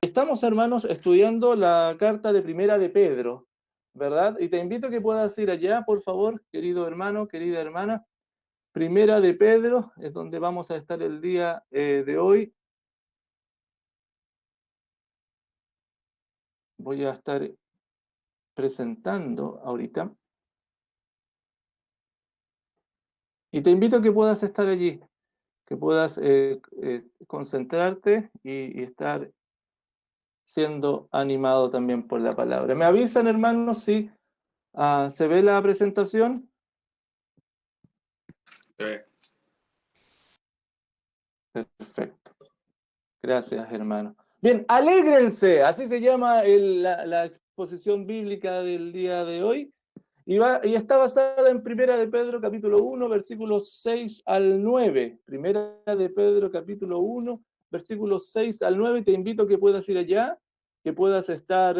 Estamos, hermanos, estudiando la carta de Primera de Pedro, ¿verdad? Y te invito a que puedas ir allá, por favor, querido hermano, querida hermana. Primera de Pedro es donde vamos a estar el día de hoy. Voy a estar presentando ahorita. Y te invito a que puedas estar allí, que puedas concentrarte y estar siendo animado también por la palabra. ¿Me avisan, hermanos, si se ve la presentación? Perfecto. Gracias, hermano. Bien, alégrense, así se llama la exposición bíblica del día de hoy, y está basada en Primera de Pedro, capítulo 1, versículos 6 al 9. Primera de Pedro, capítulo 1, versículos 6 al 9. Te invito a que puedas ir allá, que puedas estar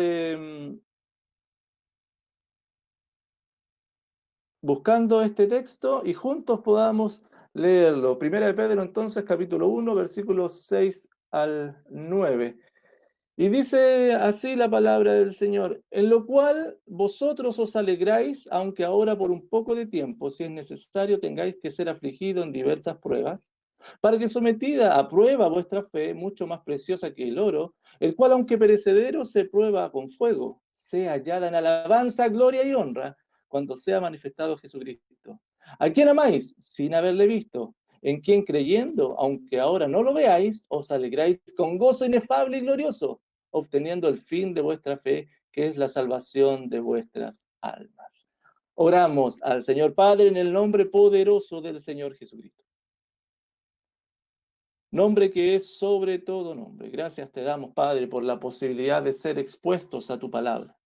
buscando este texto y juntos podamos leerlo. Primera de Pedro, entonces, capítulo 1, versículos 6 al 9. Y dice así la palabra del Señor: en lo cual vosotros os alegráis, aunque ahora por un poco de tiempo, si es necesario, tengáis que ser afligidos en diversas pruebas, para que sometida a prueba vuestra fe, mucho más preciosa que el oro, el cual aunque perecedero se prueba con fuego, sea hallada en alabanza, gloria y honra, cuando sea manifestado Jesucristo. ¿A quién amáis sin haberle visto? En quien creyendo, aunque ahora no lo veáis, os alegráis con gozo inefable y glorioso, obteniendo el fin de vuestra fe, que es la salvación de vuestras almas. Oramos al Señor Padre en el nombre poderoso del Señor Jesucristo. Nombre que es sobre todo nombre. Gracias te damos, Padre, por la posibilidad de ser expuestos a tu palabra.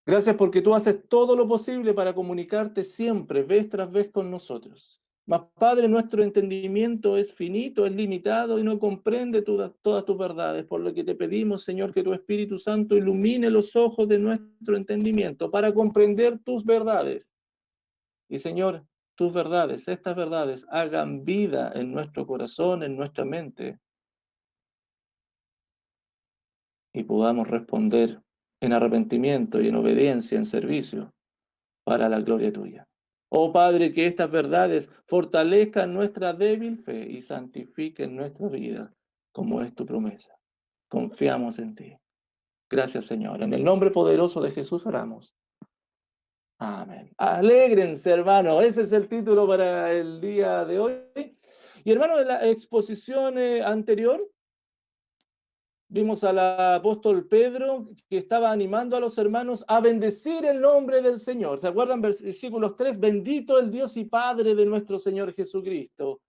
Gracias porque tú haces todo lo posible para comunicarte siempre, vez tras vez con nosotros. Mas, Padre, nuestro entendimiento es finito, es limitado y no comprende todas tus verdades, por lo que te pedimos, Señor, que tu Espíritu Santo ilumine los ojos de nuestro entendimiento para comprender tus verdades. Y, Señor, tus verdades, estas verdades, hagan vida en nuestro corazón, en nuestra mente, y podamos responder en arrepentimiento y en obediencia, en servicio, para la gloria tuya. Oh Padre, que estas verdades fortalezcan nuestra débil fe y santifiquen nuestra vida, como es tu promesa. Confiamos en ti. Gracias, Señor. En el nombre poderoso de Jesús oramos. Amén. Alégrense, hermano. Ese es el título para el día de hoy. Y hermano, en la exposición anterior vimos al apóstol Pedro que estaba animando a los hermanos a bendecir el nombre del Señor. ¿Se acuerdan? Versículos 3, bendito el Dios y Padre de nuestro Señor Jesucristo.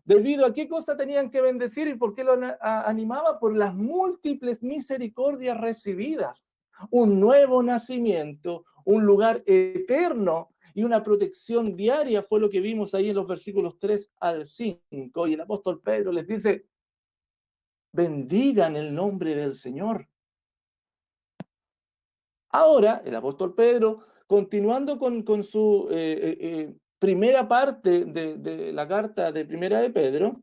¿Debido a qué cosa tenían que bendecir y por qué lo animaba? Por las múltiples misericordias recibidas, un nuevo nacimiento, un lugar eterno y una protección diaria fue lo que vimos ahí en los versículos 3 al 5. Y el apóstol Pedro les dice: bendigan el nombre del Señor. Ahora, el apóstol Pedro, continuando con su primera parte de la carta de Primera de Pedro,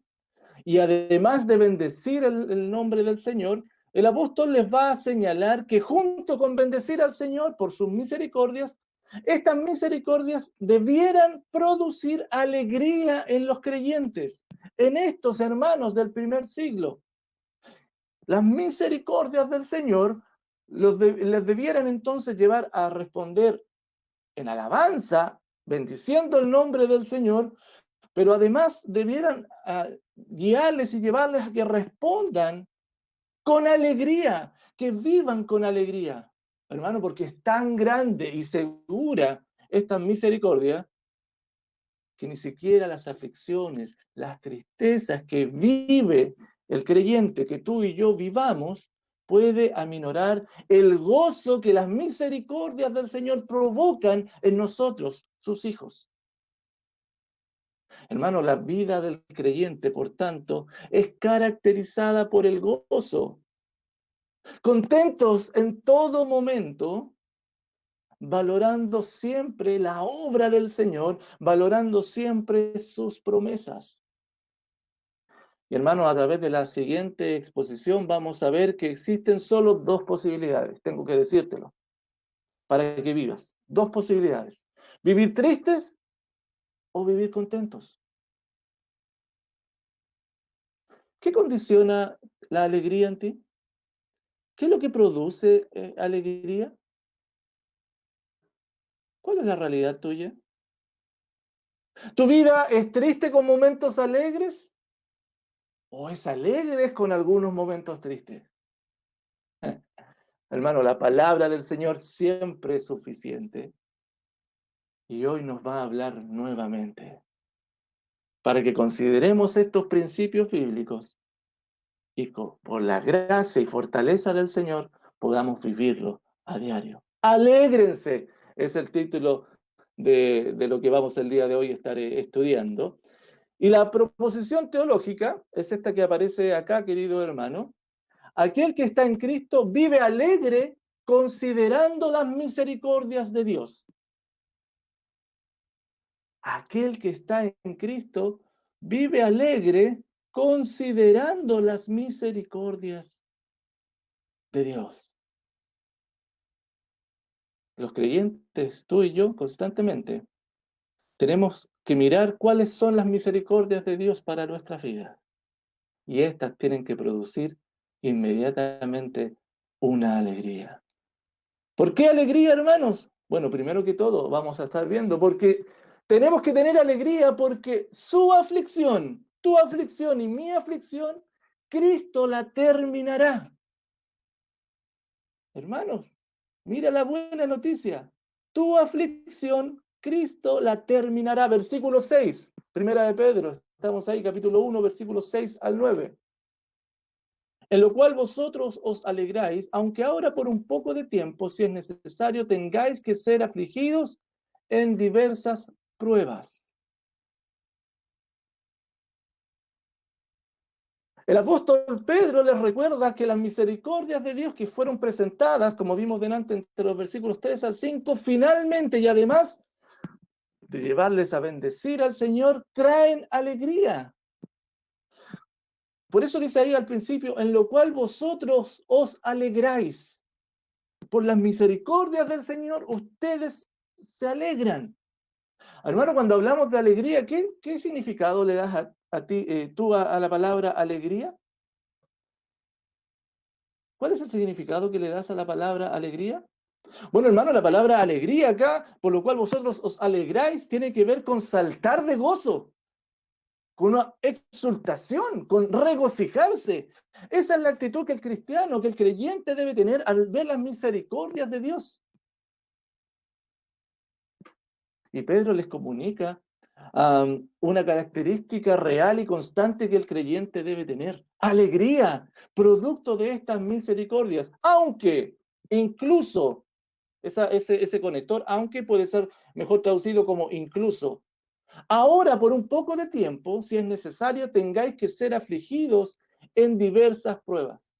y además de bendecir el nombre del Señor, el apóstol les va a señalar que junto con bendecir al Señor por sus misericordias, estas misericordias debieran producir alegría en los creyentes, en estos hermanos del primer siglo. Las misericordias del Señor les debieran entonces llevar a responder en alabanza, bendiciendo el nombre del Señor, pero además debieran guiarles y llevarles a que respondan con alegría, que vivan con alegría, hermano, porque es tan grande y segura esta misericordia que ni siquiera las aflicciones, las tristezas que vive el creyente, que tú y yo vivamos, puede aminorar el gozo que las misericordias del Señor provocan en nosotros, sus hijos. Hermano, la vida del creyente, por tanto, es caracterizada por el gozo. Contentos en todo momento, valorando siempre la obra del Señor, valorando siempre sus promesas. Y hermanos, a través de la siguiente exposición vamos a ver que existen solo dos posibilidades, tengo que decírtelo, para que vivas. Dos posibilidades. Vivir tristes o vivir contentos. ¿Qué condiciona la alegría en ti? ¿Qué es lo que produce alegría? ¿Cuál es la realidad tuya? ¿Tu vida es triste con momentos alegres o es alegre con algunos momentos tristes? Hermano, la palabra del Señor siempre es suficiente y hoy nos va a hablar nuevamente para que consideremos estos principios bíblicos y por la gracia y fortaleza del Señor podamos vivirlo a diario. Alégrense, es el título de lo que vamos el día de hoy a estar estudiando. Y la proposición teológica es esta que aparece acá, querido hermano. Aquel que está en Cristo vive alegre considerando las misericordias de Dios. Aquel que está en Cristo vive alegre considerando las misericordias de Dios. Los creyentes, tú y yo, constantemente, tenemos que mirar cuáles son las misericordias de Dios para nuestra vida. Y estas tienen que producir inmediatamente una alegría. ¿Por qué alegría, hermanos? Bueno, primero que todo, vamos a estar viendo, porque tenemos que tener alegría porque su aflicción, tu aflicción y mi aflicción, Cristo la terminará. Hermanos, mira la buena noticia. Tu aflicción, Cristo la terminará. Versículo 6, primera de Pedro. Estamos ahí, capítulo 1, versículos 6 al 9. En lo cual vosotros os alegráis, aunque ahora por un poco de tiempo, si es necesario, tengáis que ser afligidos en diversas pruebas. El apóstol Pedro les recuerda que las misericordias de Dios que fueron presentadas, como vimos delante entre los versículos 3 al 5, finalmente y además de llevarles a bendecir al Señor, traen alegría. Por eso dice ahí al principio, en lo cual vosotros os alegráis. Por las misericordias del Señor, ustedes se alegran. Hermano, cuando hablamos de alegría, ¿qué significado le das a ti, tú a la palabra alegría? ¿Cuál es el significado que le das a la palabra alegría? Bueno, hermano, la palabra alegría acá, por lo cual vosotros os alegráis, tiene que ver con saltar de gozo, con una exultación, con regocijarse. Esa es la actitud que el cristiano, que el creyente debe tener al ver las misericordias de Dios. Y Pedro les comunica una característica real y constante que el creyente debe tener. Alegría, producto de estas misericordias, aunque incluso, ese conector, aunque puede ser mejor traducido como incluso. Ahora, por un poco de tiempo, si es necesario, tengáis que ser afligidos en diversas pruebas.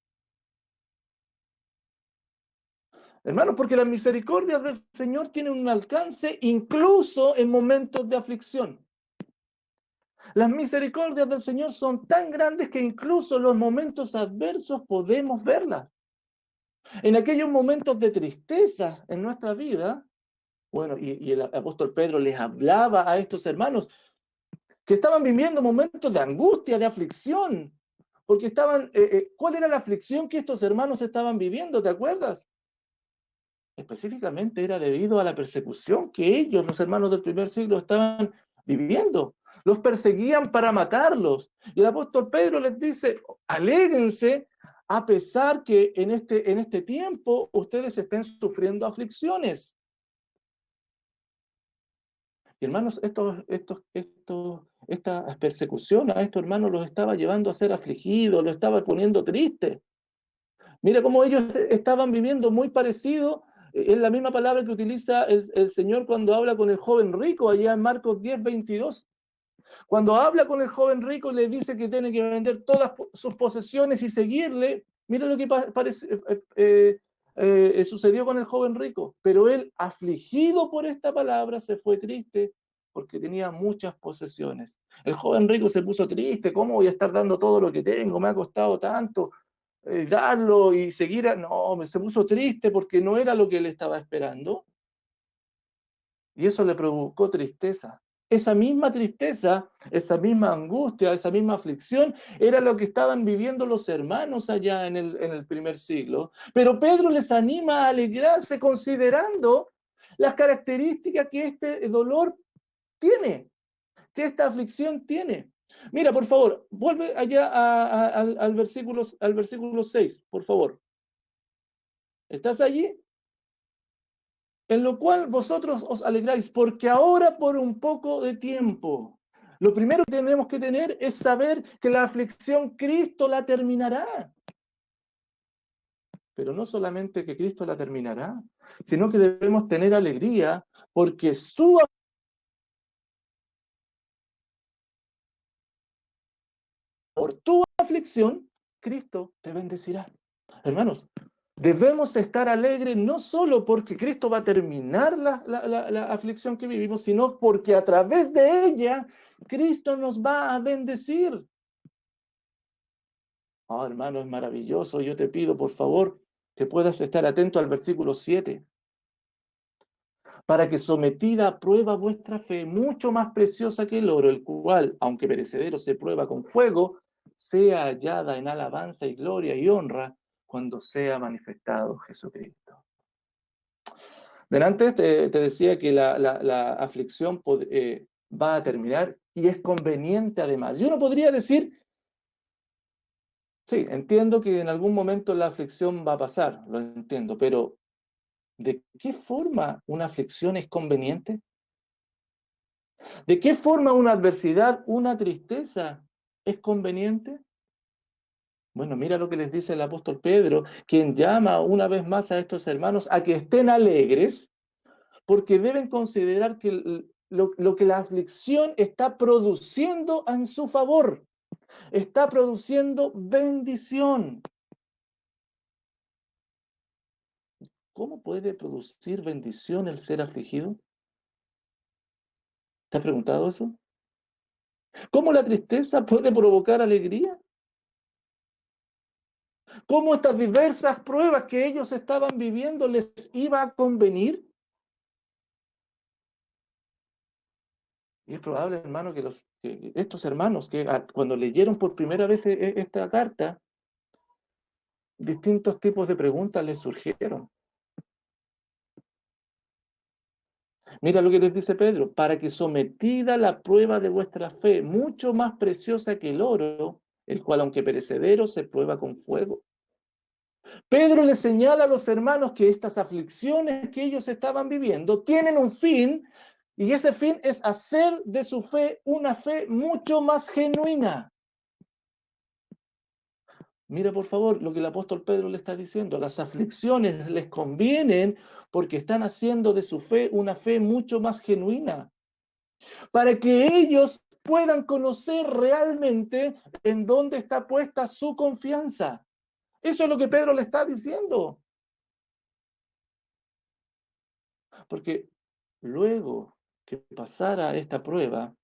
Hermanos, porque las misericordias del Señor tienen un alcance incluso en momentos de aflicción. Las misericordias del Señor son tan grandes que incluso en los momentos adversos podemos verlas. En aquellos momentos de tristeza en nuestra vida, bueno, y el apóstol Pedro les hablaba a estos hermanos que estaban viviendo momentos de angustia, de aflicción, porque ¿cuál era la aflicción que estos hermanos estaban viviendo? ¿Te acuerdas? Específicamente era debido a la persecución que ellos, los hermanos del primer siglo, estaban viviendo. Los perseguían para matarlos. Y el apóstol Pedro les dice, alégrense a pesar que en este tiempo ustedes estén sufriendo aflicciones. Y hermanos, esta persecución a estos hermanos los estaba llevando a ser afligidos, los estaba poniendo tristes. Mira cómo ellos estaban viviendo muy parecido, es la misma palabra que utiliza el Señor cuando habla con el joven rico, allá en Marcos 10:22. Cuando habla con el joven rico y le dice que tiene que vender todas sus posesiones y seguirle, mira lo que sucedió con el joven rico. Pero él, afligido por esta palabra, se fue triste porque tenía muchas posesiones. El joven rico se puso triste, ¿cómo voy a estar dando todo lo que tengo? Me ha costado tanto darlo y seguir. No, se puso triste porque no era lo que él estaba esperando y eso le provocó tristeza. Esa misma tristeza, esa misma angustia, esa misma aflicción era lo que estaban viviendo los hermanos allá en el primer siglo. Pero Pedro les anima a alegrarse considerando las características que este dolor tiene, que esta aflicción tiene. Mira, por favor, vuelve allá al versículo 6, por favor. ¿Estás allí? En lo cual vosotros os alegráis, porque ahora por un poco de tiempo. Lo primero que tenemos que tener es saber que la aflicción Cristo la terminará. Pero no solamente que Cristo la terminará, sino que debemos tener alegría porque por tu aflicción, Cristo te bendecirá. Hermanos, debemos estar alegres no solo porque Cristo va a terminar la aflicción que vivimos, sino porque a través de ella Cristo nos va a bendecir. Oh, hermano, es maravilloso. Yo te pido, por favor, que puedas estar atento al versículo 7. Para que sometida a prueba vuestra fe, mucho más preciosa que el oro, el cual, aunque perecedero, se prueba con fuego, sea hallada en alabanza y gloria y honra cuando sea manifestado Jesucristo. Delante te decía que la aflicción va a terminar y es conveniente además. Y uno podría decir, sí, entiendo que en algún momento la aflicción va a pasar, lo entiendo, pero ¿de qué forma una aflicción es conveniente? ¿De qué forma una adversidad, una tristeza es conveniente? Bueno, mira lo que les dice el apóstol Pedro, quien llama una vez más a estos hermanos a que estén alegres, porque deben considerar que lo que la aflicción está produciendo en su favor, está produciendo bendición. ¿Cómo puede producir bendición el ser afligido? ¿Te has preguntado eso? ¿Cómo la tristeza puede provocar alegría? ¿Cómo estas diversas pruebas que ellos estaban viviendo les iba a convenir? Y es probable, hermano, que estos hermanos que cuando leyeron por primera vez esta carta, distintos tipos de preguntas les surgieron. Mira lo que les dice Pedro, para que sometida la prueba de vuestra fe, mucho más preciosa que el oro, el cual aunque perecedero se prueba con fuego. Pedro le señala a los hermanos que estas aflicciones que ellos estaban viviendo tienen un fin, y ese fin es hacer de su fe una fe mucho más genuina. Mira, por favor, lo que el apóstol Pedro le está diciendo. Las aflicciones les convienen porque están haciendo de su fe una fe mucho más genuina, para que ellos puedan conocer realmente en dónde está puesta su confianza. Eso es lo que Pedro le está diciendo. Porque luego que pasara esta prueba,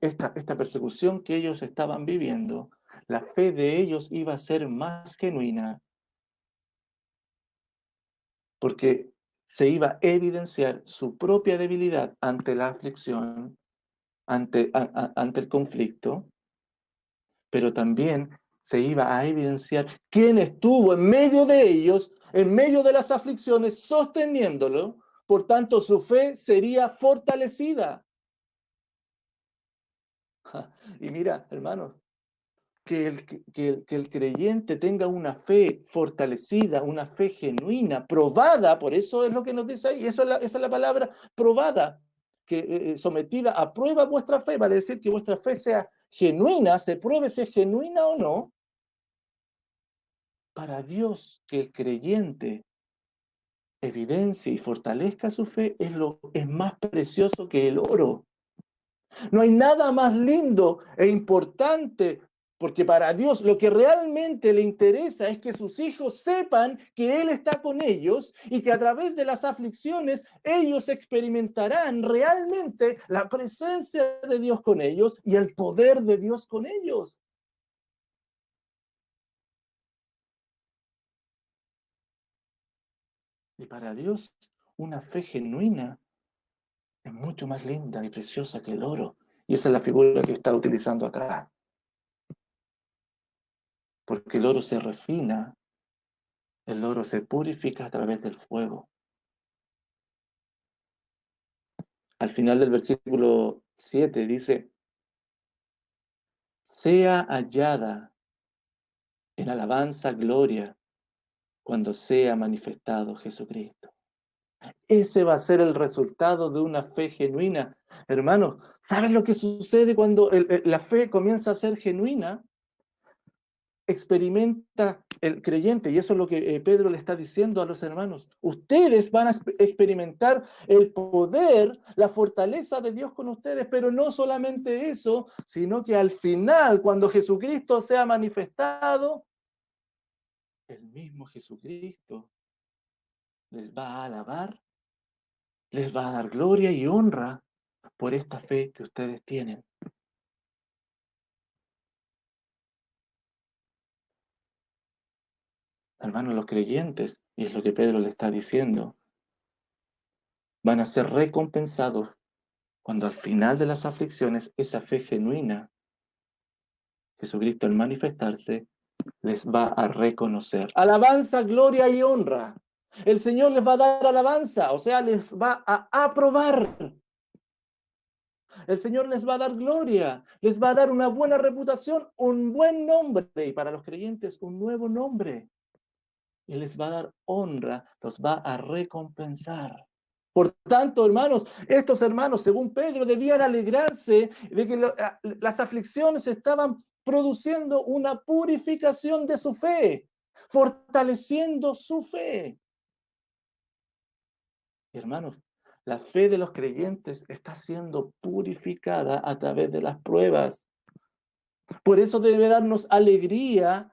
esta persecución que ellos estaban viviendo, la fe de ellos iba a ser más genuina, porque se iba a evidenciar su propia debilidad ante la aflicción, ante el conflicto, pero también se iba a evidenciar quién estuvo en medio de ellos, en medio de las aflicciones, sosteniéndolo. Por tanto, su fe sería fortalecida. Y mira, hermanos, que el creyente tenga una fe fortalecida, una fe genuina, probada, por eso es lo que nos dice ahí, esa es la palabra probada, que sometida a prueba vuestra fe, vale decir que vuestra fe sea genuina, se pruebe si es genuina o no. Para Dios, que el creyente evidencie y fortalezca su fe es más precioso que el oro. No hay nada más lindo e importante Porque para Dios lo que realmente le interesa es que sus hijos sepan que Él está con ellos y que a través de las aflicciones ellos experimentarán realmente la presencia de Dios con ellos y el poder de Dios con ellos. Y para Dios una fe genuina es mucho más linda y preciosa que el oro. Y esa es la figura que está utilizando acá. Porque el oro se refina, el oro se purifica a través del fuego. Al final del versículo 7 dice, sea hallada en alabanza, gloria, cuando sea manifestado Jesucristo. Ese va a ser el resultado de una fe genuina. Hermanos, ¿sabes lo que sucede cuando la fe comienza a ser genuina? Experimenta el creyente, y eso es lo que Pedro le está diciendo a los hermanos. Ustedes van a experimentar el poder, la fortaleza de Dios con ustedes, pero no solamente eso, sino que al final, cuando Jesucristo sea manifestado, el mismo Jesucristo les va a alabar, les va a dar gloria y honra por esta fe que ustedes tienen. Hermanos, los creyentes, y es lo que Pedro le está diciendo, van a ser recompensados cuando al final de las aflicciones esa fe genuina, Jesucristo al manifestarse, les va a reconocer. Alabanza, gloria y honra. El Señor les va a dar alabanza, o sea, les va a aprobar. El Señor les va a dar gloria, les va a dar una buena reputación, un buen nombre, y para los creyentes un nuevo nombre. Y les va a dar honra, los va a recompensar. Por tanto, hermanos, estos hermanos, según Pedro, debían alegrarse de que las aflicciones estaban produciendo una purificación de su fe, fortaleciendo su fe. Y hermanos, la fe de los creyentes está siendo purificada a través de las pruebas. Por eso debe darnos alegría,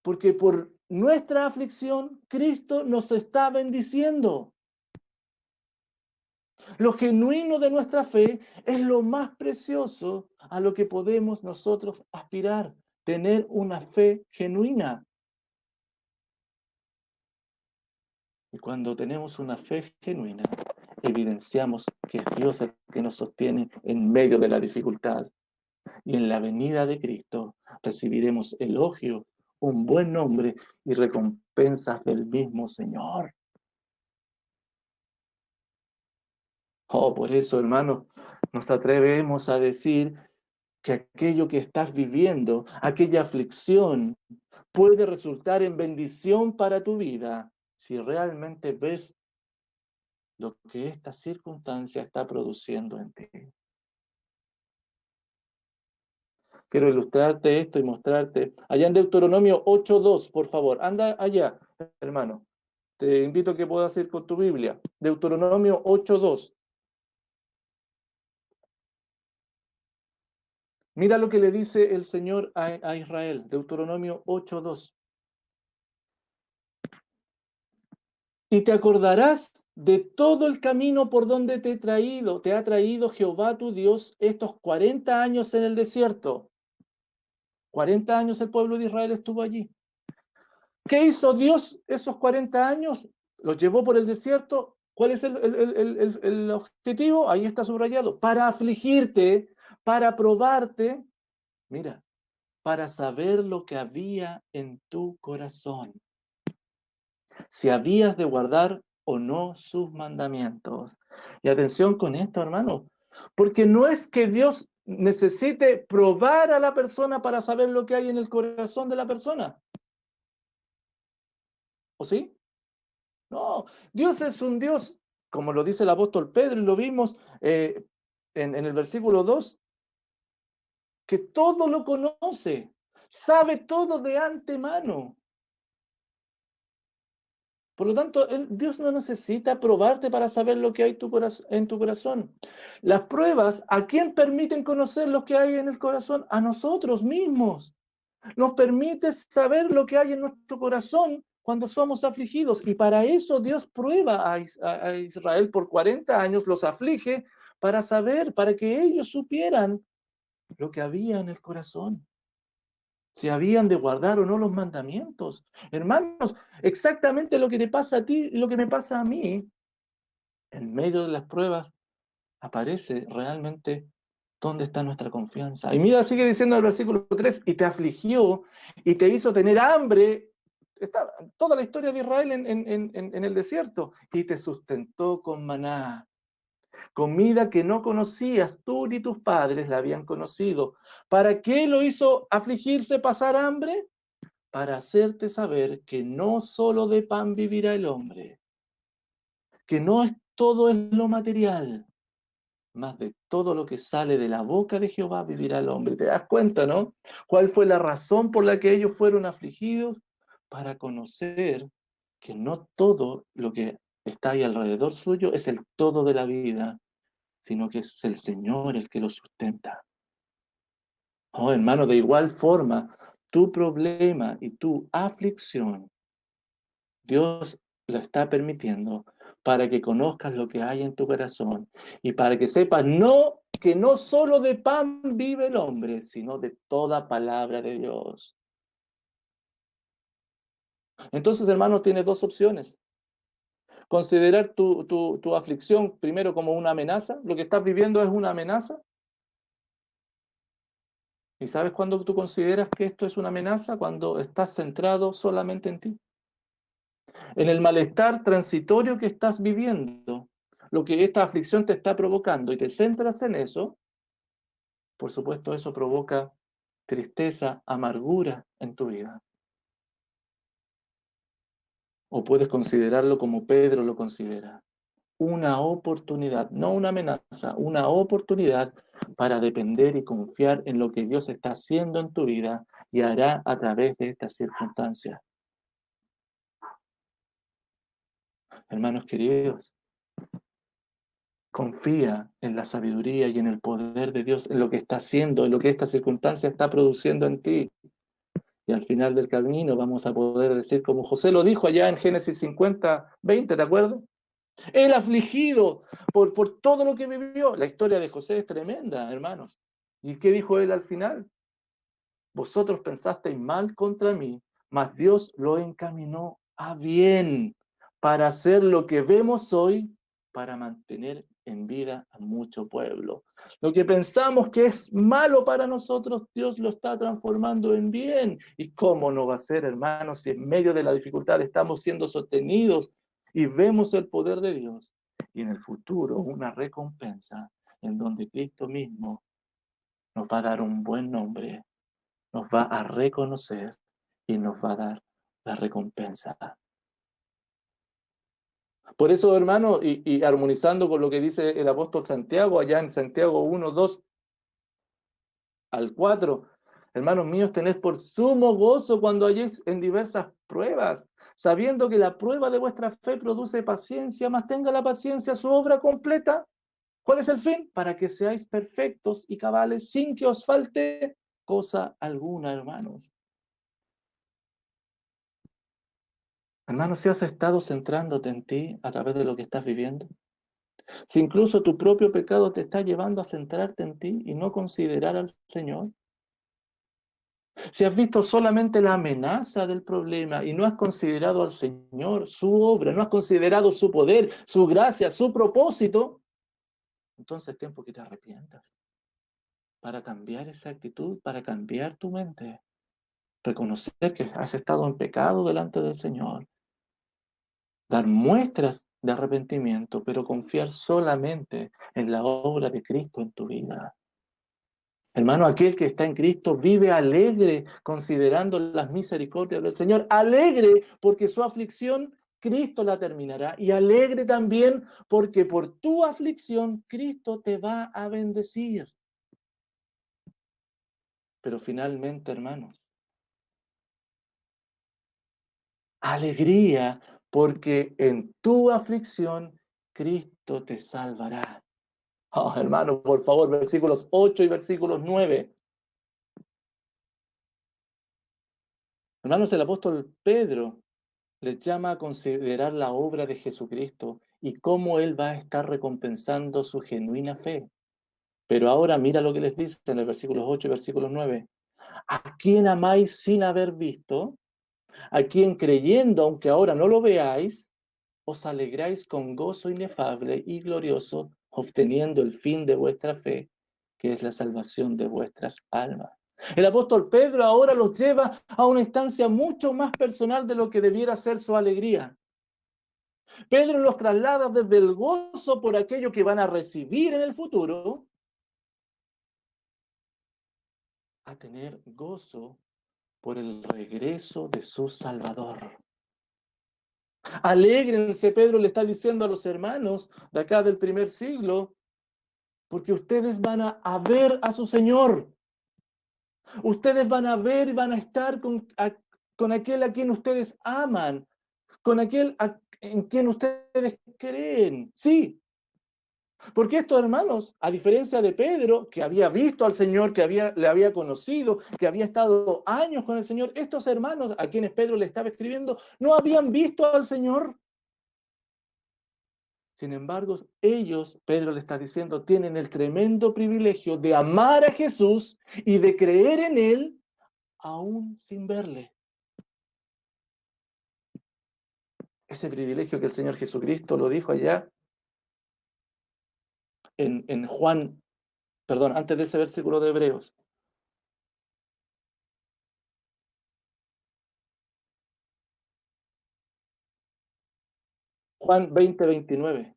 porque por nuestra aflicción Cristo nos está bendiciendo. Lo genuino de nuestra fe es lo más precioso a lo que podemos nosotros aspirar, tener una fe genuina. Y cuando tenemos una fe genuina, evidenciamos que es Dios el que nos sostiene en medio de la dificultad. Y en la venida de Cristo recibiremos elogio, un buen nombre y recompensas del mismo Señor. Oh, por eso, hermanos, nos atrevemos a decir que aquello que estás viviendo, aquella aflicción, puede resultar en bendición para tu vida si realmente ves lo que esta circunstancia está produciendo en ti. Quiero ilustrarte esto y mostrarte. Allá en Deuteronomio 8:2, por favor, anda allá, hermano. Te invito a que puedas ir con tu Biblia. Deuteronomio 8:2. Mira lo que le dice el Señor a Israel. Deuteronomio 8:2. Y te acordarás de todo el camino por donde te ha traído Jehová tu Dios estos 40 años en el desierto. 40 años el pueblo de Israel estuvo allí. ¿Qué hizo Dios esos 40 años? Los llevó por el desierto. ¿Cuál es el objetivo? Ahí está subrayado. Para afligirte, para probarte, mira, para saber lo que había en tu corazón, si habías de guardar o no sus mandamientos. Y atención con esto, hermano, porque no es que Dios necesite probar a la persona para saber lo que hay en el corazón de la persona, ¿o sí? No, Dios es un Dios, como lo dice el apóstol Pedro, y lo vimos en el versículo 2, que todo lo conoce, sabe todo de antemano. Por lo tanto, Dios no necesita probarte para saber lo que hay en tu corazón. Las pruebas, ¿a quién permiten conocer lo que hay en el corazón? A nosotros mismos. Nos permite saber lo que hay en nuestro corazón cuando somos afligidos. Y para eso Dios prueba a Israel por 40 años, los aflige para saber, para que ellos supieran lo que había en el corazón, si habían de guardar o no los mandamientos. Hermanos, exactamente lo que te pasa a ti y lo que me pasa a mí, en medio de las pruebas, aparece realmente dónde está nuestra confianza. Y mira, sigue diciendo el versículo 3, y te afligió y te hizo tener hambre. Está toda la historia de Israel en el desierto, y te sustentó con maná, comida que no conocías tú ni tus padres la habían conocido. ¿Para qué lo hizo afligirse, pasar hambre? Para hacerte saber que no solo de pan vivirá el hombre, que no es todo es lo material, más de todo lo que sale de la boca de Jehová vivirá el hombre. ¿Te das cuenta, no? ¿Cuál fue la razón por la que ellos fueron afligidos? Para conocer que no todo lo que está ahí alrededor suyo es el todo de la vida, sino que es el Señor el que lo sustenta. Oh, hermano, de igual forma, tu problema y tu aflicción, Dios lo está permitiendo para que conozcas lo que hay en tu corazón y para que sepas que no solo de pan vive el hombre, sino de toda palabra de Dios. Entonces, hermano, tienes dos opciones. Considerar tu aflicción primero como una amenaza. Lo que estás viviendo es una amenaza. ¿Y sabes cuándo tú consideras que esto es una amenaza? Cuando estás centrado solamente en ti, en el malestar transitorio que estás viviendo, lo que esta aflicción te está provocando y te centras en eso. Por supuesto, eso provoca tristeza, amargura en tu vida. O puedes considerarlo como Pedro lo considera, una oportunidad, no una amenaza, una oportunidad para depender y confiar en lo que Dios está haciendo en tu vida y hará a través de estas circunstancias. Hermanos queridos, confía en la sabiduría y en el poder de Dios, en lo que está haciendo, en lo que esta circunstancia está produciendo en ti. Y al final del camino vamos a poder decir, como José lo dijo allá en Génesis 50:20, ¿te acuerdas? El afligido por todo lo que vivió. La historia de José es tremenda, hermanos. ¿Y qué dijo él al final? Vosotros pensasteis mal contra mí, mas Dios lo encaminó a bien para hacer lo que vemos hoy, para mantener en vida a mucho pueblo. Lo que pensamos que es malo para nosotros, Dios lo está transformando en bien. ¿Y cómo no va a ser, hermanos, si en medio de la dificultad estamos siendo sostenidos y vemos el poder de Dios? Y en el futuro una recompensa en donde Cristo mismo nos va a dar un buen nombre, nos va a reconocer y nos va a dar la recompensa. Por eso, hermano, y armonizando con lo que dice el apóstol Santiago, allá en Santiago 1:2 al 4, hermanos míos, tened por sumo gozo cuando halléis en diversas pruebas, sabiendo que la prueba de vuestra fe produce paciencia, mas tenga la paciencia su obra completa. ¿Cuál es el fin? Para que seáis perfectos y cabales sin que os falte cosa alguna, hermanos. Hermano, si has estado centrándote en ti a través de lo que estás viviendo, si incluso tu propio pecado te está llevando a centrarte en ti y no considerar al Señor, si has visto solamente la amenaza del problema y no has considerado al Señor, su obra, no has considerado su poder, su gracia, su propósito, entonces es tiempo que te arrepientas para cambiar esa actitud, para cambiar tu mente, reconocer que has estado en pecado delante del Señor, dar muestras de arrepentimiento, pero confiar solamente en la obra de Cristo en tu vida. Hermano, aquel que está en Cristo vive alegre considerando las misericordias del Señor, alegre porque su aflicción Cristo la terminará y alegre también porque por tu aflicción Cristo te va a bendecir. Pero finalmente, hermanos, alegría porque en tu aflicción Cristo te salvará. Oh, hermano, por favor, versículos 8 y versículos 9. Hermanos, el apóstol Pedro les llama a considerar la obra de Jesucristo y cómo Él va a estar recompensando su genuina fe. Pero ahora mira lo que les dice en el versículos 8 y versículos 9. ¿A quién amáis sin haber visto? ¿A quien creyendo, aunque ahora no lo veáis, os alegráis con gozo inefable y glorioso, obteniendo el fin de vuestra fe, que es la salvación de vuestras almas? El apóstol Pedro ahora los lleva a una instancia mucho más personal de lo que debiera ser su alegría. Pedro los traslada desde el gozo por aquello que van a recibir en el futuro a tener gozo por el regreso de su Salvador. Alégrense, Pedro le está diciendo a los hermanos de acá del primer siglo, porque ustedes van a ver a su Señor. Ustedes van a ver y van a estar con aquel a quien ustedes aman, con aquel en quien ustedes creen. Sí, porque estos hermanos, a diferencia de Pedro, que había visto al Señor, le había conocido, que había estado años con el Señor, estos hermanos a quienes Pedro le estaba escribiendo, no habían visto al Señor. Sin embargo, ellos, Pedro le está diciendo, tienen el tremendo privilegio de amar a Jesús y de creer en Él aún sin verle. Ese privilegio que el Señor Jesucristo lo dijo allá en Juan, perdón, antes de ese versículo de Hebreos. Juan 20:29.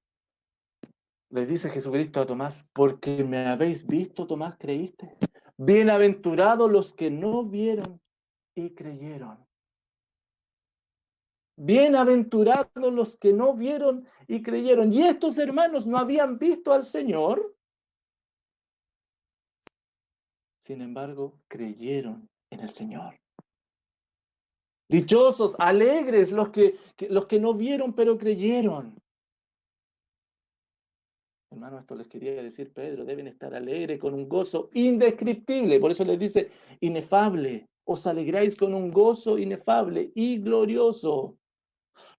Le dice Jesucristo a Tomás, porque me habéis visto, Tomás, creíste. Bienaventurados los que no vieron y creyeron. Bienaventurados los que no vieron y creyeron. Y estos hermanos no habían visto al Señor. Sin embargo, creyeron en el Señor. Dichosos, alegres los que no vieron pero creyeron. Hermano, esto les quería decir Pedro, deben estar alegres con un gozo indescriptible. Por eso les dice inefable. Os alegráis con un gozo inefable y glorioso.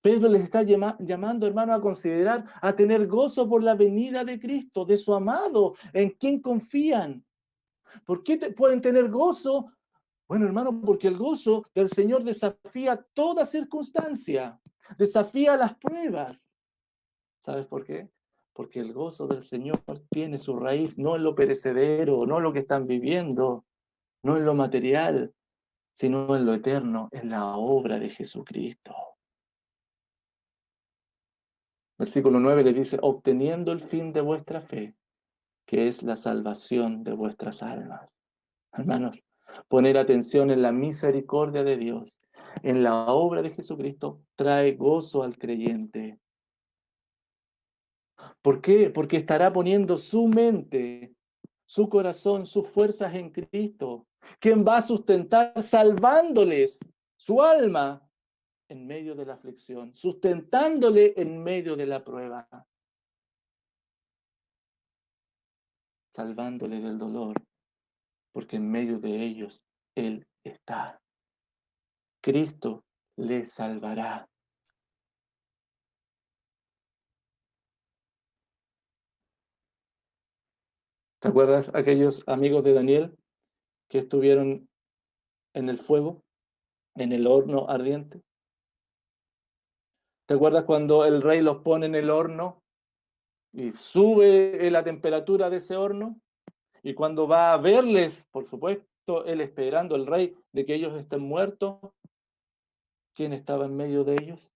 Pedro les está llamando, hermano, a considerar, a tener gozo por la venida de Cristo, de su amado, en quien confían. ¿Por qué pueden tener gozo? Bueno, hermano, porque el gozo del Señor desafía toda circunstancia, desafía las pruebas. ¿Sabes por qué? Porque el gozo del Señor tiene su raíz no en lo perecedero, no en lo que están viviendo, no en lo material, sino en lo eterno, en la obra de Jesucristo. Versículo 9 le dice, obteniendo el fin de vuestra fe, que es la salvación de vuestras almas. Hermanos, poner atención en la misericordia de Dios, en la obra de Jesucristo, trae gozo al creyente. ¿Por qué? Porque estará poniendo su mente, su corazón, sus fuerzas en Cristo, quien va a sustentar salvándoles su alma en medio de la aflicción, sustentándole en medio de la prueba, salvándole del dolor, porque en medio de ellos Él está. Cristo les salvará. ¿Te acuerdas aquellos amigos de Daniel que estuvieron en el fuego, en el horno ardiente? ¿Te acuerdas cuando el rey los pone en el horno y sube la temperatura de ese horno? Y cuando va a verles, por supuesto, él esperando, el rey, de que ellos estén muertos, ¿quién estaba en medio de ellos?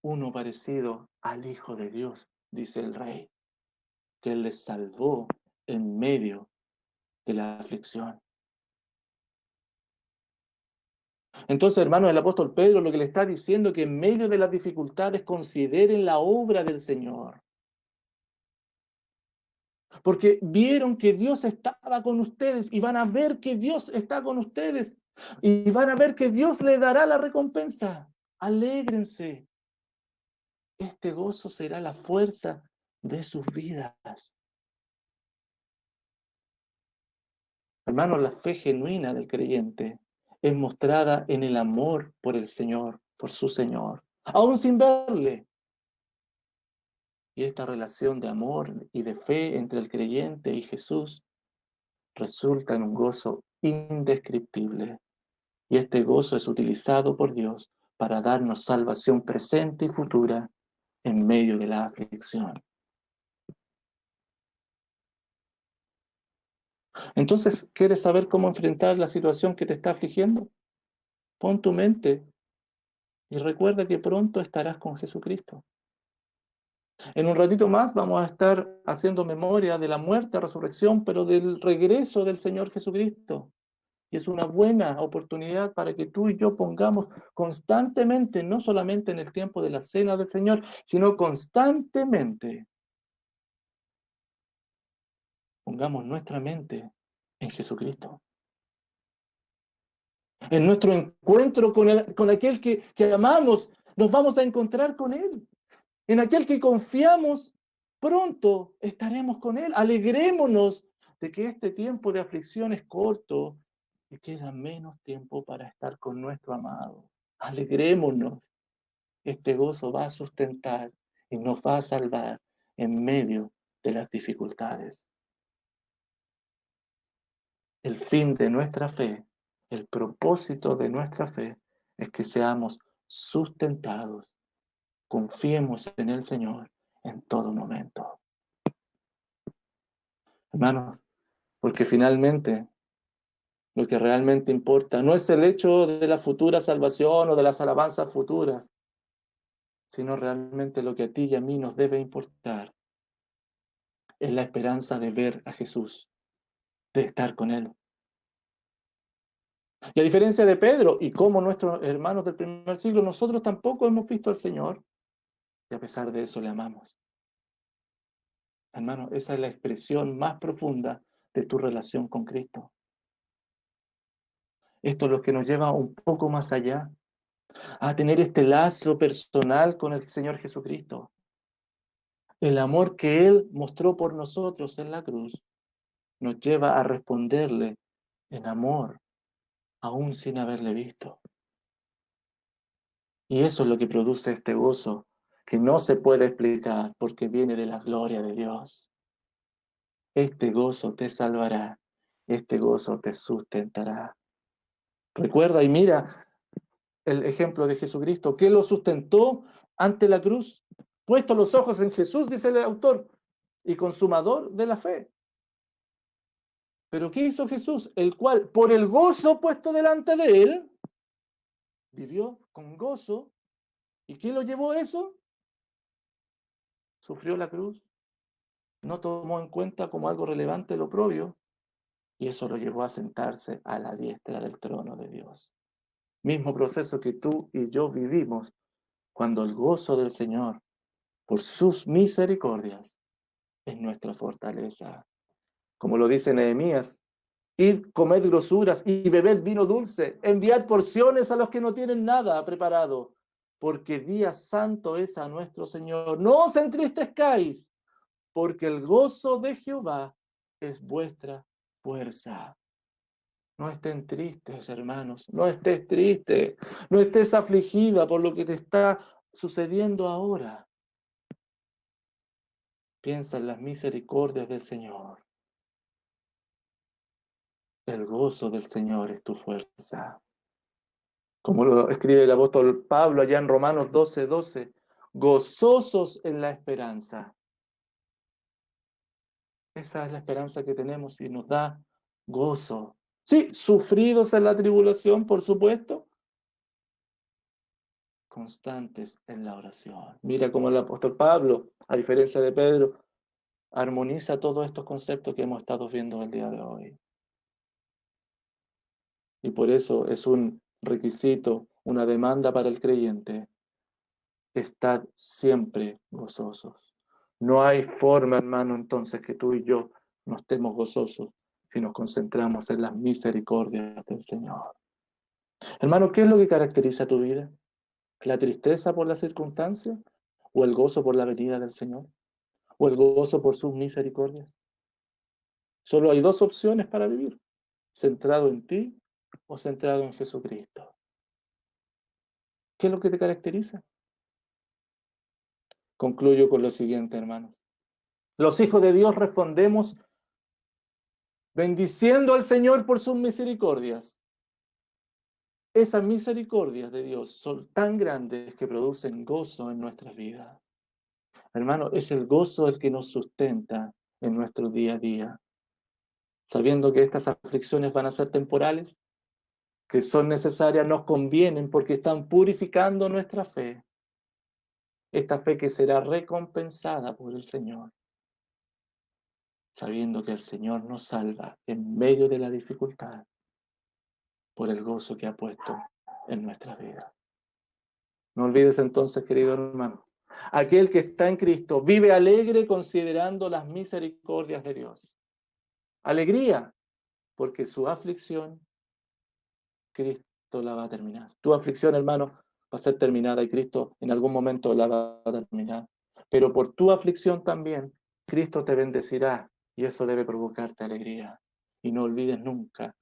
Uno parecido al Hijo de Dios, dice el rey, que él les salvó en medio de la aflicción. Entonces, hermanos, el apóstol Pedro lo que le está diciendo es que en medio de las dificultades consideren la obra del Señor. Porque vieron que Dios estaba con ustedes y van a ver que Dios está con ustedes y van a ver que Dios le dará la recompensa. Alégrense. Este gozo será la fuerza de sus vidas. Hermanos, la fe genuina del creyente es mostrada en el amor por el Señor, por su Señor, aún sin verle. Y esta relación de amor y de fe entre el creyente y Jesús resulta en un gozo indescriptible. Y este gozo es utilizado por Dios para darnos salvación presente y futura en medio de la aflicción. Entonces, ¿quieres saber cómo enfrentar la situación que te está afligiendo? Pon tu mente y recuerda que pronto estarás con Jesucristo. En un ratito más vamos a estar haciendo memoria de la muerte, resurrección, pero del regreso del Señor Jesucristo. Y es una buena oportunidad para que tú y yo pongamos constantemente, no solamente en el tiempo de la cena del Señor, sino constantemente, pongamos nuestra mente en Jesucristo. En nuestro encuentro con aquel que amamos, nos vamos a encontrar con Él. En aquel que confiamos, pronto estaremos con Él. Alegrémonos de que este tiempo de aflicción es corto y queda menos tiempo para estar con nuestro amado. Alegrémonos. Este gozo va a sustentar y nos va a salvar en medio de las dificultades. El fin de nuestra fe, el propósito de nuestra fe es que seamos sustentados. Confiemos en el Señor en todo momento. Hermanos, porque finalmente lo que realmente importa no es el hecho de la futura salvación o de las alabanzas futuras, sino realmente lo que a ti y a mí nos debe importar es la esperanza de ver a Jesús, de estar con Él. Y a diferencia de Pedro y como nuestros hermanos del primer siglo, nosotros tampoco hemos visto al Señor y a pesar de eso le amamos. Hermano, esa es la expresión más profunda de tu relación con Cristo. Esto es lo que nos lleva un poco más allá, a tener este lazo personal con el Señor Jesucristo. El amor que Él mostró por nosotros en la cruz nos lleva a responderle en amor, aún sin haberle visto. Y eso es lo que produce este gozo, que no se puede explicar porque viene de la gloria de Dios. Este gozo te salvará, este gozo te sustentará. Recuerda y mira el ejemplo de Jesucristo, que lo sustentó ante la cruz, puesto los ojos en Jesús, dice el autor, y consumador de la fe. Pero ¿qué hizo Jesús? El cual, por el gozo puesto delante de él, vivió con gozo. ¿Y qué lo llevó a eso? Sufrió la cruz, no tomó en cuenta como algo relevante lo propio, y eso lo llevó a sentarse a la diestra del trono de Dios. Mismo proceso que tú y yo vivimos cuando el gozo del Señor, por sus misericordias, es nuestra fortaleza. Como lo dice Nehemías, id, comed grosuras y bebed vino dulce, enviad porciones a los que no tienen nada preparado, porque día santo es a nuestro Señor. No os entristezcáis, porque el gozo de Jehová es vuestra fuerza. No estén tristes, hermanos, no estés triste, no estés afligida por lo que te está sucediendo ahora. Piensa en las misericordias del Señor. El gozo del Señor es tu fuerza. Como lo escribe el apóstol Pablo allá en Romanos 12:12, gozosos en la esperanza. Esa es la esperanza que tenemos y nos da gozo. Sí, sufridos en la tribulación, por supuesto, constantes en la oración. Mira cómo el apóstol Pablo, a diferencia de Pedro, armoniza todos estos conceptos que hemos estado viendo el día de hoy. Y por eso es un requisito, una demanda para el creyente. Estad siempre gozosos. No hay forma, hermano, entonces que tú y yo no estemos gozosos si nos concentramos en las misericordias del Señor. Hermano, ¿qué es lo que caracteriza tu vida? ¿La tristeza por la circunstancia? ¿O el gozo por la venida del Señor? ¿O el gozo por sus misericordias? Solo hay dos opciones para vivir: centrado en ti o centrado en Jesucristo. ¿Qué es lo que te caracteriza? Concluyo con lo siguiente, hermanos. Los hijos de Dios respondemos bendiciendo al Señor por sus misericordias. Esas misericordias de Dios son tan grandes que producen gozo en nuestras vidas. Hermano, es el gozo el que nos sustenta en nuestro día a día, sabiendo que estas aflicciones van a ser temporales, que son necesarias, nos convienen porque están purificando nuestra fe, esta fe que será recompensada por el Señor, sabiendo que el Señor nos salva en medio de la dificultad por el gozo que ha puesto en nuestra vida. No olvides entonces, querido hermano, aquel que está en Cristo vive alegre considerando las misericordias de Dios. Alegría, porque su aflicción, Cristo la va a terminar. Tu aflicción, hermano, va a ser terminada y Cristo en algún momento la va a terminar. Pero por tu aflicción también, Cristo te bendecirá y eso debe provocarte alegría. Y no olvides nunca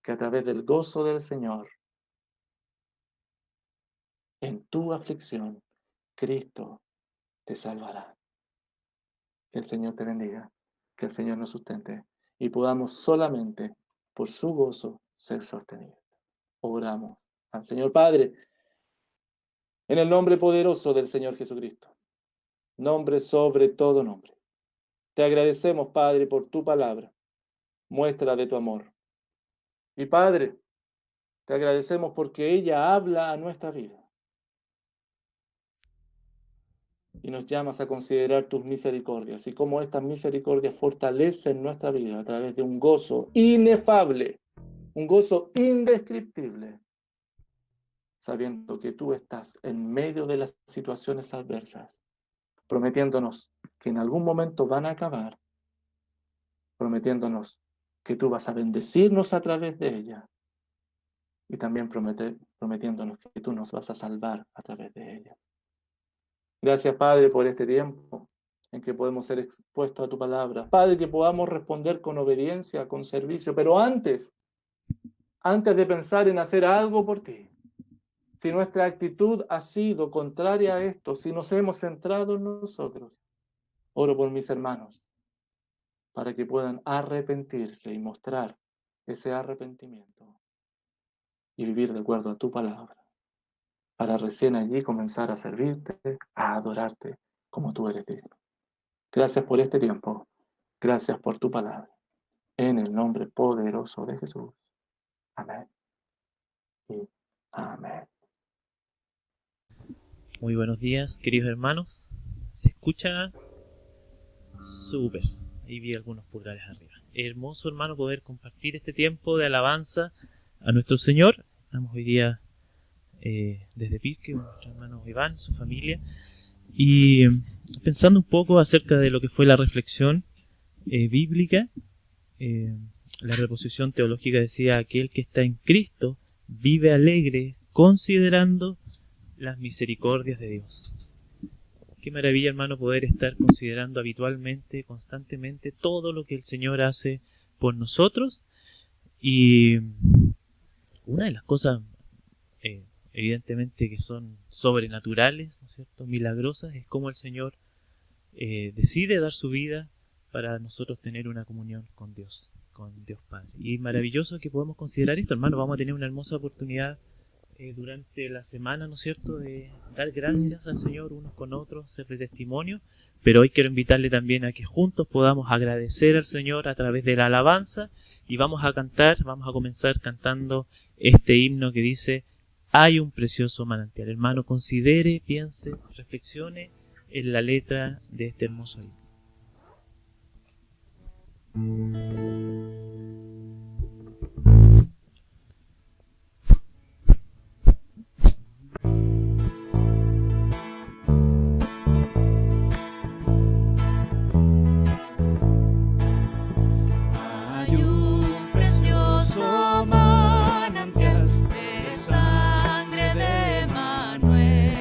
que a través del gozo del Señor, en tu aflicción, Cristo te salvará. Que el Señor te bendiga, que el Señor nos sustente y podamos solamente por su gozo ser sostenidos. Oramos al Señor Padre, en el nombre poderoso del Señor Jesucristo, nombre sobre todo nombre. Te agradecemos, Padre, por tu palabra, muestra de tu amor. Y Padre, te agradecemos porque ella habla a nuestra vida y nos llamas a considerar tus misericordias y cómo estas misericordias fortalecen nuestra vida a través de un gozo inefable, un gozo indescriptible, sabiendo que tú estás en medio de las situaciones adversas, prometiéndonos que en algún momento van a acabar, prometiéndonos que tú vas a bendecirnos a través de ella y también prometiéndonos que tú nos vas a salvar a través de ella. Gracias, Padre, por este tiempo en que podemos ser expuestos a tu palabra. Padre, que podamos responder con obediencia, con servicio, pero antes de pensar en hacer algo por ti, si nuestra actitud ha sido contraria a esto, si nos hemos centrado en nosotros, oro por mis hermanos, para que puedan arrepentirse y mostrar ese arrepentimiento y vivir de acuerdo a tu palabra, para recién allí comenzar a servirte, a adorarte como tú eres digno. Gracias por este tiempo, gracias por tu palabra, en el nombre poderoso de Jesús. Amén y amén. Muy buenos días, queridos hermanos. Se escucha súper. Ahí vi algunos pulgares arriba. Hermoso, hermano, poder compartir este tiempo de alabanza a nuestro Señor. Estamos hoy día desde Pirque con nuestro hermano Iván, su familia, y pensando un poco acerca de lo que fue la reflexión bíblica. La reposición teológica decía: aquel que está en Cristo vive alegre considerando las misericordias de Dios. Qué maravilla, hermano, poder estar considerando habitualmente, constantemente, todo lo que el Señor hace por nosotros. Y una de las cosas, evidentemente, que son sobrenaturales, ¿no es cierto?, milagrosas, es cómo el Señor decide dar su vida para nosotros tener una comunión con Dios Padre. Y maravilloso que podamos considerar esto, hermano. Vamos a tener una hermosa oportunidad durante la semana, ¿no es cierto?, de dar gracias al Señor unos con otros, ser de testimonio, pero hoy quiero invitarle también a que juntos podamos agradecer al Señor a través de la alabanza, y vamos a comenzar cantando este himno que dice: hay un precioso manantial. Hermano, considere, piense, reflexione en la letra de este hermoso himno. Manantial de sangre de Manuel.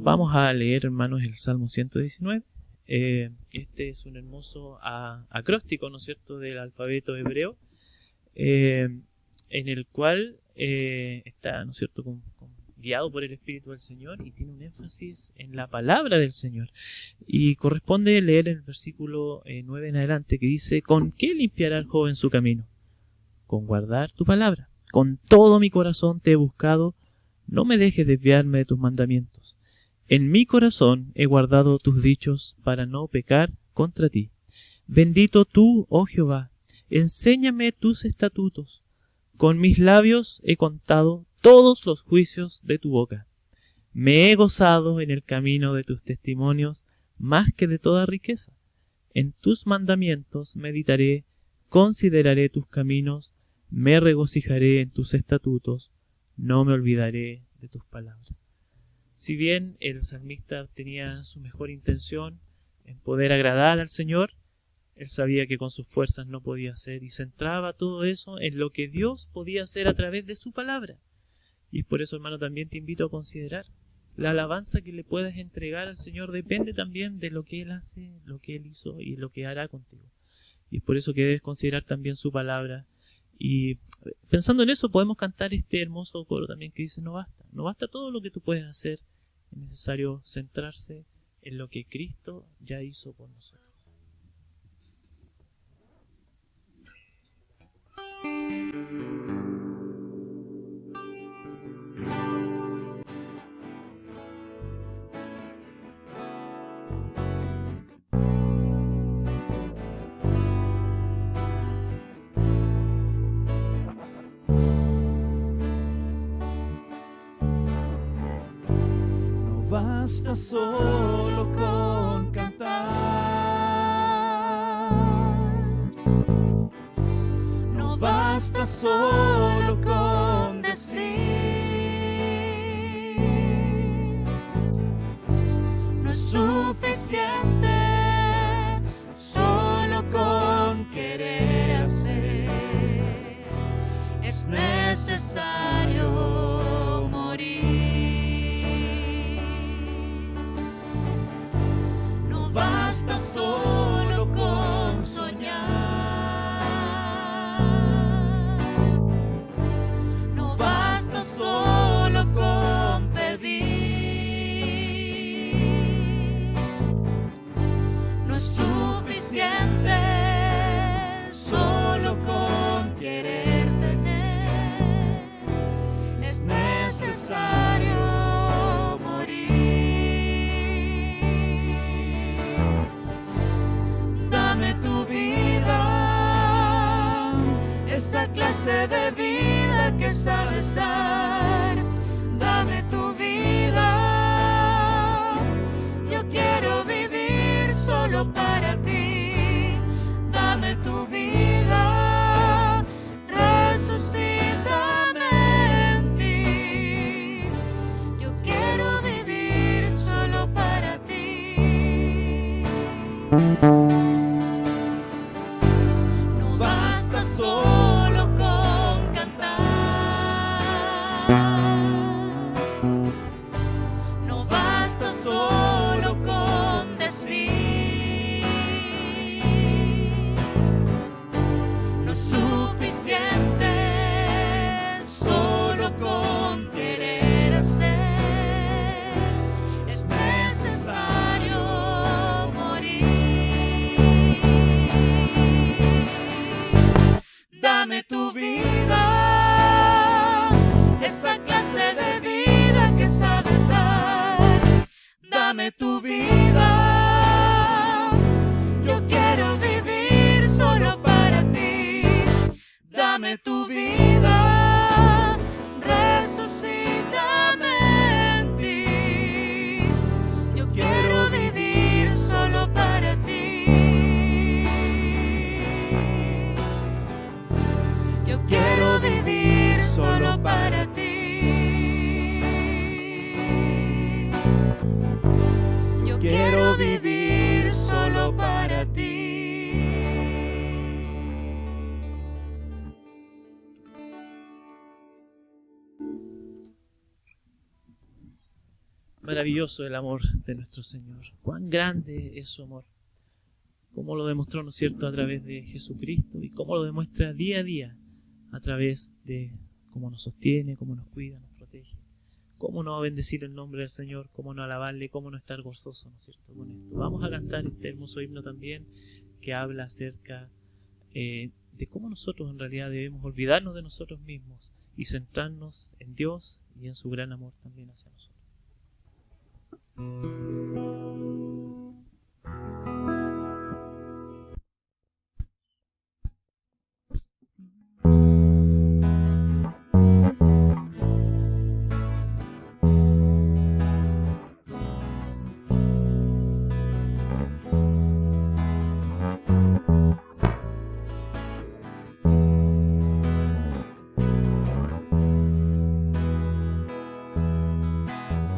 Vamos a leer, hermanos, el Salmo 119. Este es un hermoso acróstico, ¿no es cierto?, del alfabeto hebreo, en el cual está, ¿no es cierto?, guiado por el Espíritu del Señor, y tiene un énfasis en la palabra del Señor. Y corresponde leer el versículo 9 en adelante, que dice: ¿Con qué limpiará el joven su camino? Con guardar tu palabra. Con todo mi corazón te he buscado, no me dejes desviarme de tus mandamientos. En mi corazón he guardado tus dichos para no pecar contra ti. Bendito tú, oh Jehová, enséñame tus estatutos. Con mis labios he contado todos los juicios de tu boca. Me he gozado en el camino de tus testimonios más que de toda riqueza. En tus mandamientos meditaré, consideraré tus caminos, me regocijaré en tus estatutos, no me olvidaré de tus palabras. Si bien el salmista tenía su mejor intención en poder agradar al Señor, él sabía que con sus fuerzas no podía hacer, y centraba todo eso en lo que Dios podía hacer a través de su palabra. Y por eso, hermano, también te invito a considerar: la alabanza que le puedas entregar al Señor depende también de lo que Él hace, lo que Él hizo y lo que hará contigo. Y es por eso que debes considerar también su palabra. Y pensando en eso, podemos cantar este hermoso coro también que dice: no basta todo lo que tú puedes hacer, es necesario centrarse en lo que Cristo ya hizo por nosotros. Basta solo con cantar, no basta solo con decir, no es suficiente solo con querer hacer, es necesario solo con soñar, no basta solo con pedir, no es suficiente solo con querer tener, es necesario esa clase de vida que sabes dar. Dame tu vida, yo quiero vivir solo para ti. Dame tu vida, resucítame en ti. Yo quiero vivir solo para ti. No basta solo con cantar, no basta solo con decir, no es suficiente solo con querer hacer, es necesario morir. Maravilloso el amor de nuestro Señor. Cuán grande es su amor. Cómo lo demostró, ¿no es cierto?, a través de Jesucristo, y cómo lo demuestra día a día a través de cómo nos sostiene, cómo nos cuida, nos protege. Cómo no bendecir el nombre del Señor, cómo no alabarle, cómo no estar gozoso, ¿no es cierto?, con esto. Vamos a cantar este hermoso himno también que habla acerca de cómo nosotros en realidad debemos olvidarnos de nosotros mismos y centrarnos en Dios y en su gran amor también hacia nosotros.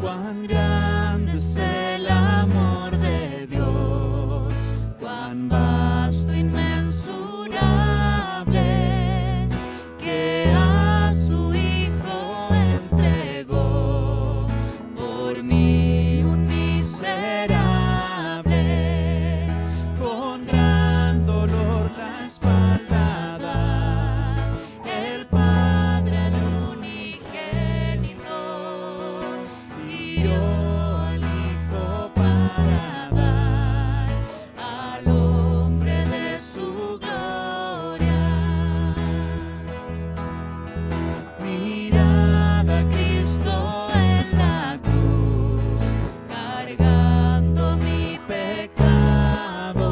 Cuán grande es el amor de Dios, cuán vasto, inmensurable, que a su Hijo entregó por mí un miserable, con gran dolor la espalda da el Padre al unigénito. Dio al Hijo para dar al hombre de su gloria. Mirad a Cristo en la cruz, cargando mi pecado.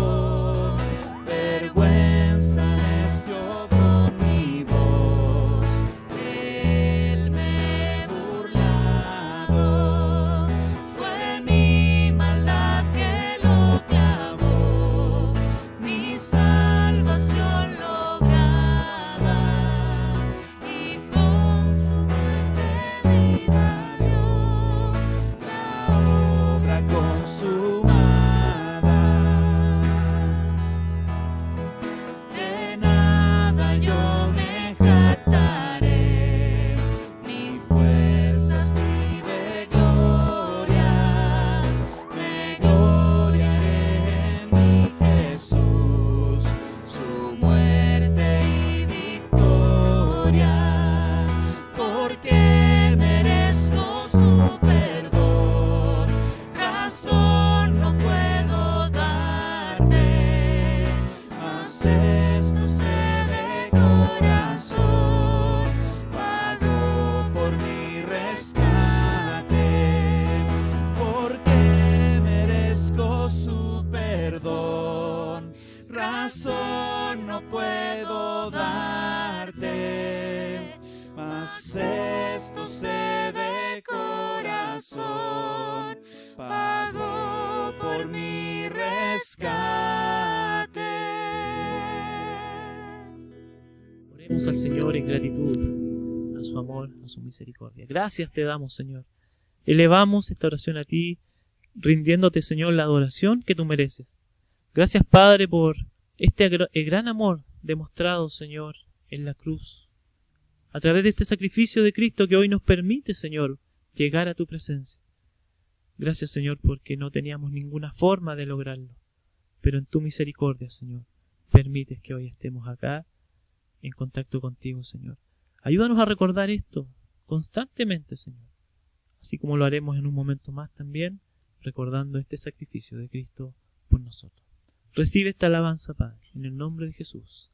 Vergüenza les dio con mi voz, de él me he burlado. Fue mi maldad que lo clavó, mi salvación lograda, y con su muerte vida dio, la obra consumada. De nada yo me jactaré, mis fuerzas ni de glorias, me gloriaré en mi Jesús, su muerte y victoria, porque merezco su perdón, razón no puedo darte, mas esto sé de corazón, pagó por mi rescate, porque merezco su perdón, razón no puedo darte, mas esto sé de corazón, pagó por mi rescate. Oremos al Señor en gratitud a su amor, a su misericordia. Gracias te damos, Señor. Elevamos esta oración a ti, rindiéndote, Señor, la adoración que tú mereces. Gracias, Padre, por este gran amor demostrado, Señor, en la cruz, a través de este sacrificio de Cristo que hoy nos permite, Señor, llegar a tu presencia. Gracias, Señor, porque no teníamos ninguna forma de lograrlo, pero en tu misericordia, Señor, permites que hoy estemos acá en contacto contigo, Señor. Ayúdanos a recordar esto constantemente, Señor, así como lo haremos en un momento más también, recordando este sacrificio de Cristo por nosotros. Recibe esta alabanza, Padre, en el nombre de Jesús.